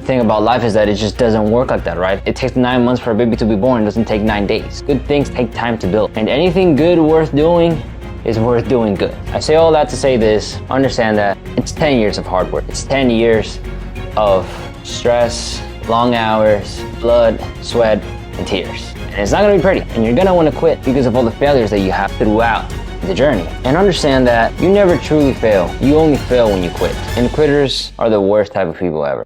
thing about life is that it just doesn't work like that, right? It takes 9 months for a baby to be born. It doesn't take 9 days. Good things take time to build. And anything good worth doing is worth doing good. I say all that to say this, understand that it's 10 years of hard work. It's 10 years of stress, long hours, blood, sweat, and tears. And it's not gonna be pretty. And you're gonna wanna quit because of all the failures that you have throughout the journey. And understand that you never truly fail. You only fail when you quit. And quitters are the worst type of people ever.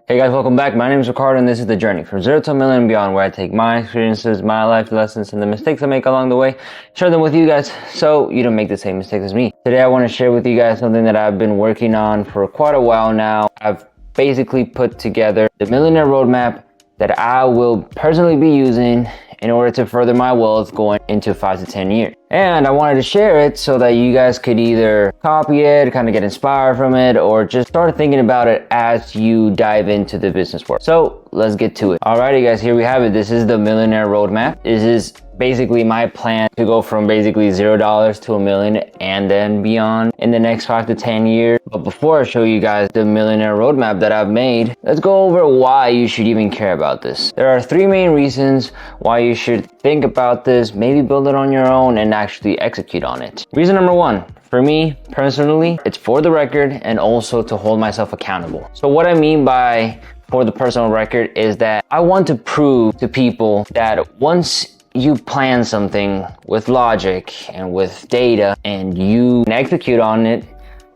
Hey guys, welcome back. My name is Ricardo and this is The Journey from 0 to a million and beyond, where I take my experiences, my life lessons, and the mistakes I make along the way, share them with you guys so you don't make the same mistakes as me. Today I want to share with you guys something that I've been working on for quite a while now. I've basically put together the Millionaire Roadmap that I will personally be using in order to further my wealth going into 5 to 10 years. And I wanted to share it so that you guys could either copy it, kind of get inspired from it, or just start thinking about it as you dive into the business world. So let's get to it. Alrighty guys, here we have it. This is the Millionaire Roadmap. This is basically my plan to go from basically $0 to $1 million and then beyond in the next 5 to 10 years. But before I show you guys the Millionaire Roadmap that I've made, let's go over why you should even care about this. There are 3 main reasons why you should think about this, maybe build it on your own and actually execute on it. Reason number 1, for me personally, it's for the record and also to hold myself accountable. So what I mean by for the personal record is that I want to prove to people that once you plan something with logic and with data and you execute on it,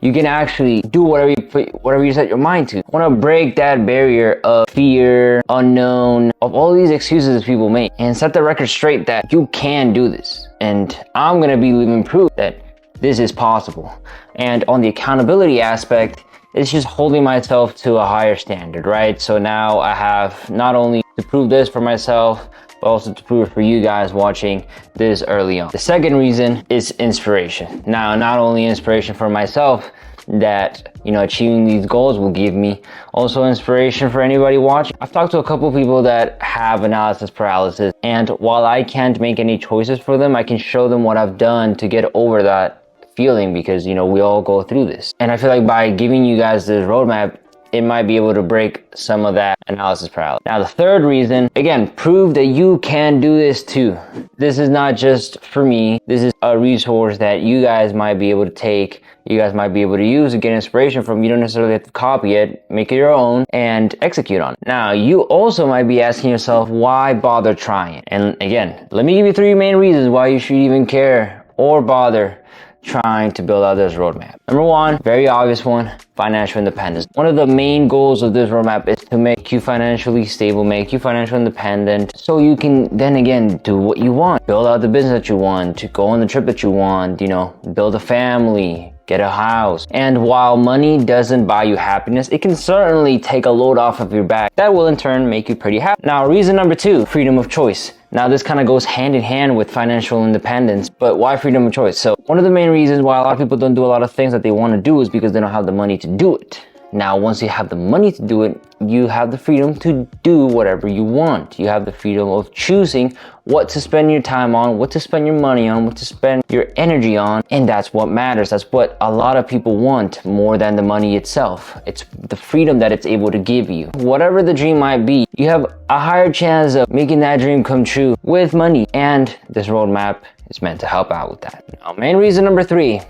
you can actually do whatever you set your mind to. I want to break that barrier of fear, unknown, of all these excuses people make, and set the record straight that you can do this. And I'm going to be living proof that this is possible. And on the accountability aspect, it's just holding myself to a higher standard, right? So now I have not only to prove this for myself, but also to prove it for you guys watching this early on. The second reason is inspiration. Now, not only inspiration for myself that, achieving these goals will give me, also inspiration for anybody watching. I've talked to a couple people that have analysis paralysis, and while I can't make any choices for them, I can show them what I've done to get over that feeling, because, we all go through this. And I feel like by giving you guys this roadmap, it might be able to break some of that analysis paralysis. Now, the third reason, again, prove that you can do this too. This is not just for me. This is a resource that you guys might be able to take, you guys might be able to use to get inspiration from. You don't necessarily have to copy it, make it your own, and execute on it. Now, you also might be asking yourself, why bother trying? And again, let me give you 3 main reasons why you should even care or bother trying to build out this roadmap. Number 1, very obvious one, financial independence. One of the main goals of this roadmap is to make you financially stable, make you financially independent, so you can then again do what you want, build out the business that you want, to go on the trip that you want, build a family, get a house. And while money doesn't buy you happiness, it can certainly take a load off of your back. That will in turn make you pretty happy. Now, reason number 2, freedom of choice. Now, this kind of goes hand in hand with financial independence, but why freedom of choice? So one of the main reasons why a lot of people don't do a lot of things that they want to do is because they don't have the money to do it. Now, once you have the money to do it, you have the freedom to do whatever you want. You have the freedom of choosing what to spend your time on, what to spend your money on, what to spend your energy on. And that's what matters. That's what a lot of people want more than the money itself. It's the freedom that it's able to give you. Whatever the dream might be, you have a higher chance of making that dream come true with money. And this roadmap is meant to help out with that. Now, main reason number 3,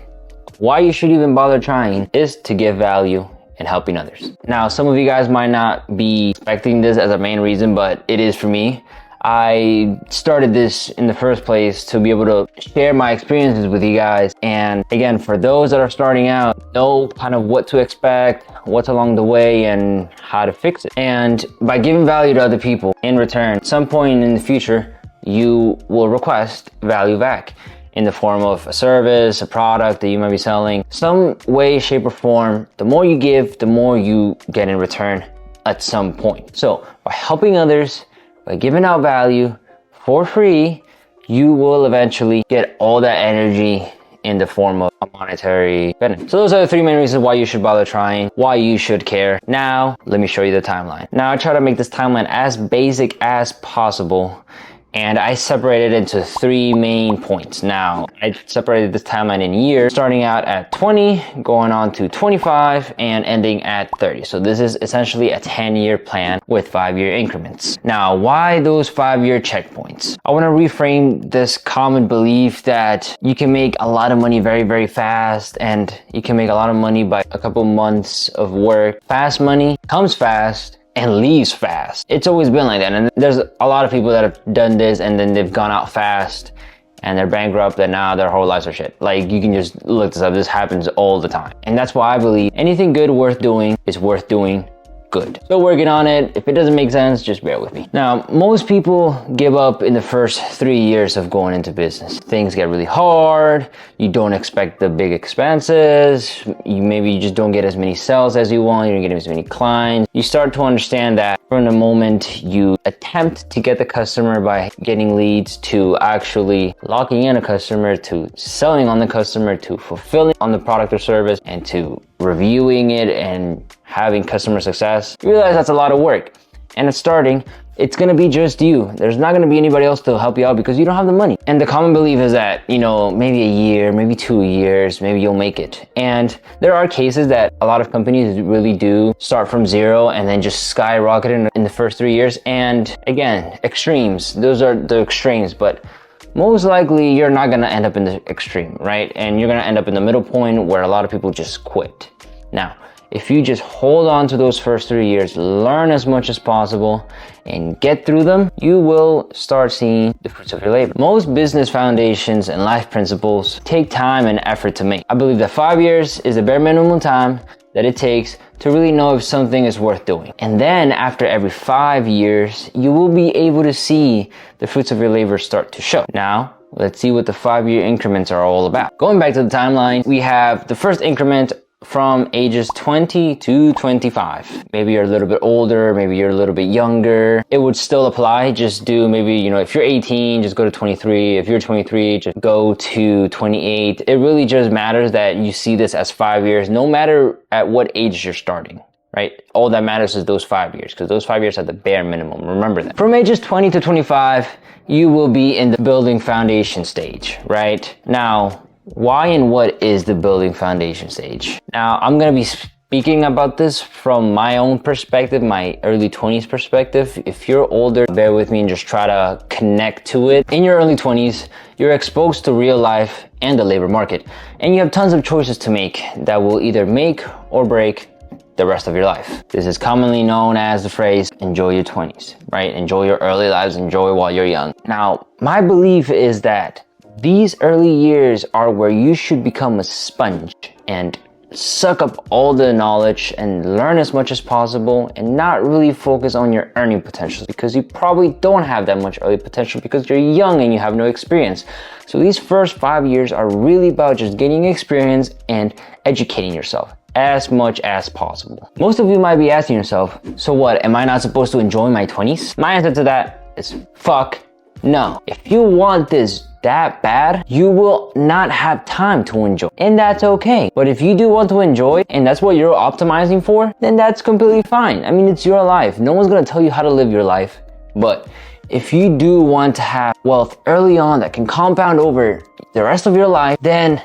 why you should even bother trying, is to give value and helping others. Now, some of you guys might not be expecting this as a main reason, but it is for me. I started this in the first place to be able to share my experiences with you guys. And again, for those that are starting out, know kind of what to expect, what's along the way, and how to fix it. And by giving value to other people in return, at some point in the future, you will request value back in the form of a service, a product that you might be selling, some way, shape, or form. The more you give, the more you get in return at some point. So by helping others, by giving out value for free, you will eventually get all that energy in the form of a monetary benefit. So those are the 3 main reasons why you should bother trying, why you should care. Now, let me show you the timeline. Now, I try to make this timeline as basic as possible And I separated into 3 main points. Now, I separated this timeline in years, starting out at 20, going on to 25, and ending at 30. So this is essentially a 10-year plan with 5-year increments. Now, why those 5-year checkpoints? I want to reframe this common belief that you can make a lot of money very, very fast, and you can make a lot of money by a couple months of work. Fast money comes fast and leaves fast. It's always been like that. And there's a lot of people that have done this and then they've gone out fast and they're bankrupt and now their whole lives are shit. Like, you can just look this up. This happens all the time. And that's why I believe anything good worth doing is worth doing good. Still working on it. If it doesn't make sense, just bear with me. Now, most people give up in the first 3 years of going into business. Things get really hard. You don't expect the big expenses. Maybe you just don't get as many sales as you want. You don't get as many clients. You start to understand that from the moment you attempt to get the customer by getting leads, to actually locking in a customer, to selling on the customer, to fulfilling on the product or service, and to reviewing it and having customer success, you realize that's a lot of work. And it's gonna be just you. There's not gonna be anybody else to help you out because you don't have the money. And the common belief is that, maybe a year, maybe 2 years, maybe you'll make it. And there are cases that a lot of companies really do start from zero and then just skyrocket in the first 3 years. And again, extremes, those are the extremes, but most likely you're not gonna end up in the extreme, right? And you're gonna end up in the middle point where a lot of people just quit. Now, if you just hold on to those first 3 years, learn as much as possible, and get through them, you will start seeing the fruits of your labor. Most business foundations and life principles take time and effort to make. I believe that 5 years is the bare minimum time that it takes to really know if something is worth doing. And then after every 5 years, you will be able to see the fruits of your labor start to show. Now, let's see what the 5-year increments are all about. Going back to the timeline, we have the first increment from ages 20 to 25. Maybe you're a little bit older, maybe you're a little bit younger. It would still apply. Just do maybe, if you're 18, just go to 23. If you're 23, just go to 28. It really just matters that you see this as 5 years, no matter at what age you're starting, right? All that matters is those 5 years, because those 5 years are the bare minimum. Remember that. From ages 20 to 25, you will be in the building foundation stage, right? Now, why and what is the building foundation stage? Now, I'm going to be speaking about this from my own perspective, my early 20s perspective. If you're older, bear with me and just try to connect to it. In your early 20s, you're exposed to real life and the labor market, and you have tons of choices to make that will either make or break the rest of your life. This is commonly known as the phrase, enjoy your 20s, right? Enjoy your early lives, enjoy while you're young. Now, my belief is that these early years are where you should become a sponge and suck up all the knowledge and learn as much as possible and not really focus on your earning potential, because you probably don't have that much early potential because you're young and you have no experience. So these first 5 years are really about just gaining experience and educating yourself as much as possible. Most of you might be asking yourself, so what, am I not supposed to enjoy my 20s? My answer to that is fuck no. If you want this that bad, you will not have time to enjoy, and that's okay. But if you do want to enjoy and that's what you're optimizing for, then that's completely fine. I mean, it's your life. No one's gonna tell you how to live your life. But if you do want to have wealth early on that can compound over the rest of your life, then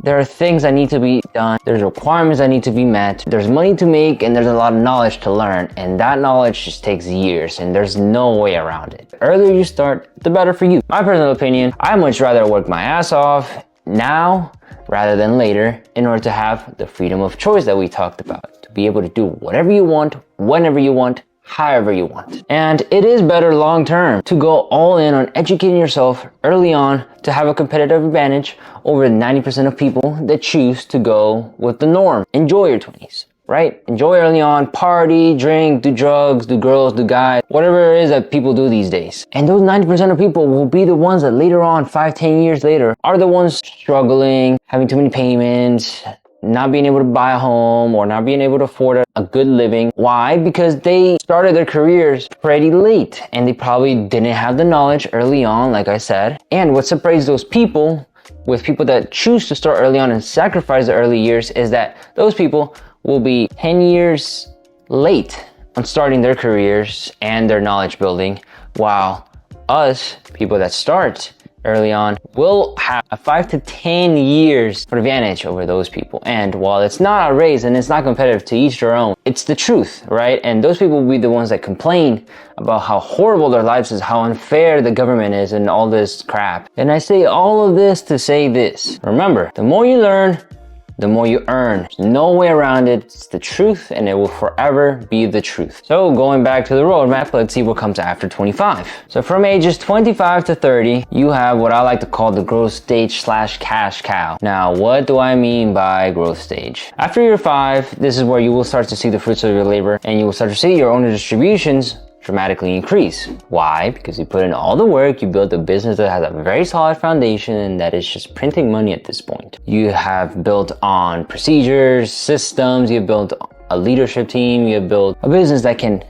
there are things that need to be done. There's requirements that need to be met. There's money to make, and there's a lot of knowledge to learn. And that knowledge just takes years, and there's no way around it. The earlier you start, the better for you. My personal opinion, I much rather work my ass off now rather than later in order to have the freedom of choice that we talked about. To be able to do whatever you want, whenever you want, however you want. And it is better long term to go all in on educating yourself early on to have a competitive advantage over 90% of people that choose to go with the norm. Enjoy your 20s, right? Enjoy early on, party, drink, do drugs, do girls, do guys, whatever it is that people do these days. And those 90% of people will be the ones that later on, 5-10 years later, are the ones struggling, having too many payments, not being able to buy a home or not being able to afford a good living. Why? Because they started their careers pretty late and they probably didn't have the knowledge early on, like I said. And what separates those people with people that choose to start early on and sacrifice the early years is that those people will be 10 years late on starting their careers and their knowledge building, while us, people that start early on, will have a 5 to 10 years advantage over those people. And while it's not a race and it's not competitive, to each their own, it's the truth, right? And those people will be the ones that complain about how horrible their lives is, how unfair the government is, and all this crap. And I say all of this to say this. Remember, the more you learn, the more you earn. There's no way around it. It's the truth, and it will forever be the truth. So going back to the roadmap, let's see what comes after 25. So from ages 25 to 30, you have what I like to call the growth stage / cash cow. Now, what do I mean by growth stage? After year 5, this is where you will start to see the fruits of your labor, and you will start to see your owner distributions dramatically increase. Why? Because you put in all the work, you built a business that has a very solid foundation, and that is just printing money at this point. You have built on procedures, systems, you've built a leadership team, you've built a business that can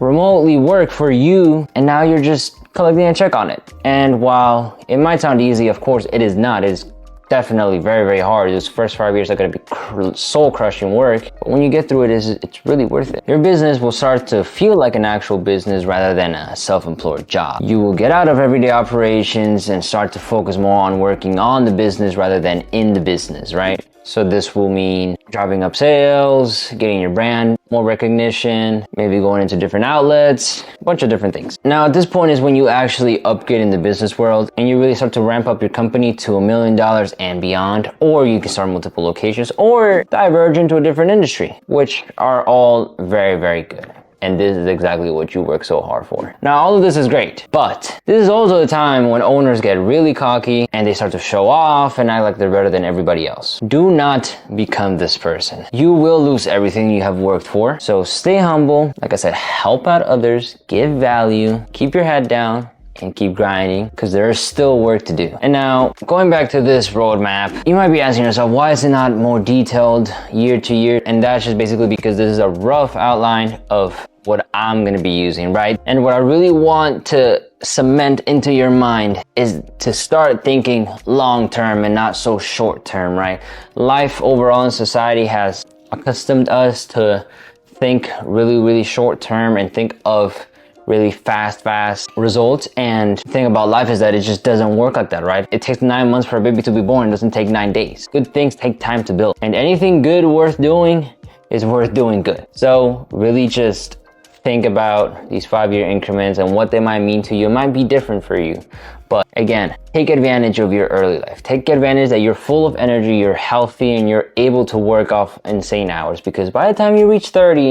remotely work for you, and now you're just collecting a check on it. And while it might sound easy, of course it is not. It's definitely very, very hard. Those first 5 years are going to be soul-crushing work, but when you get through it, it's really worth it. Your business will start to feel like an actual business rather than a self-employed job. You will get out of everyday operations and start to focus more on working on the business rather than in the business, right? So this will mean driving up sales, getting your brand more recognition, maybe going into different outlets, a bunch of different things. Now, at this point is when you actually upgrade in the business world and you really start to ramp up your company to $1 million and beyond, or you can start multiple locations or diverge into a different industry, which are all very, very good. And this is exactly what you work so hard for. Now, all of this is great, but this is also the time when owners get really cocky and they start to show off and act like they're better than everybody else. Do not become this person. You will lose everything you have worked for. So stay humble. Like I said, help out others, give value, keep your head down, and keep grinding, because there is still work to do. And now, going back to this roadmap, you might be asking yourself, why is it not more detailed year to year? And that's just basically because this is a rough outline of what I'm gonna be using, right? And what I really want to cement into your mind is to start thinking long-term and not so short-term, right? Life overall in society has accustomed us to think really, really short-term and think of really fast results. And the thing about life is that it just doesn't work like that, right? It takes 9 months for a baby to be born. It doesn't take 9 days. Good things take time to build. And anything good worth doing is worth doing good. So really just think about these 5-year increments and what they might mean to you. It might be different for you. But again, take advantage of your early life. Take advantage that you're full of energy, you're healthy, and you're able to work off insane hours. Because by the time you reach 30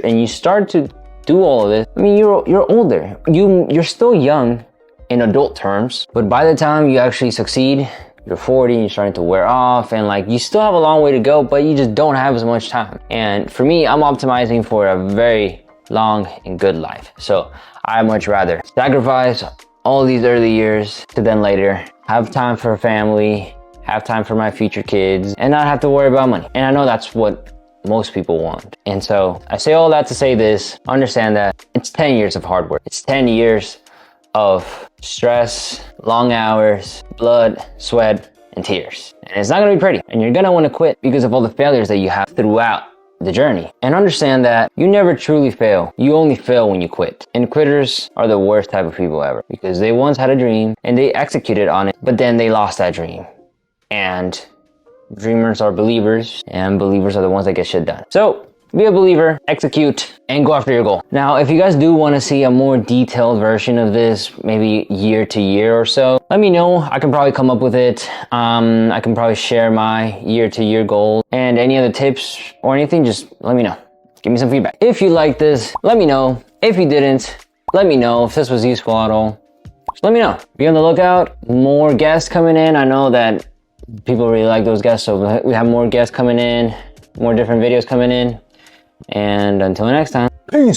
and you start to do all of this, I mean, you're older. You're still young in adult terms, but by the time you actually succeed, you're 40 and you're starting to wear off, and like you still have a long way to go, but you just don't have as much time. And for me, I'm optimizing for a very long and good life. So I much rather sacrifice all these early years to then later have time for family, have time for my future kids, and not have to worry about money. And I know that's what most people want. And so I say all that to say this: understand that it's 10 years of hard work. It's 10 years of stress, long hours, blood, sweat, and tears. And it's not gonna be pretty. And you're gonna wanna quit because of all the failures that you have throughout the journey. And understand that you never truly fail. You only fail when you quit. And quitters are the worst type of people ever, because they once had a dream and they executed on it, but then they lost that dream. And dreamers are believers, and believers are the ones that get shit done. So be a believer, execute, and go after your goal. Now, if you guys do want to see a more detailed version of this, maybe year to year or so, let me know. I can probably come up with it. I can probably share my year to year goal, and any other tips or anything, just let me know. Give me some feedback. If you like this, let me know. If you didn't, let me know. If this was useful at all, just let me know. Be on the lookout. More guests coming in. I know that people really like those guests, so we have more guests coming in, more different videos coming in. And until next time, peace.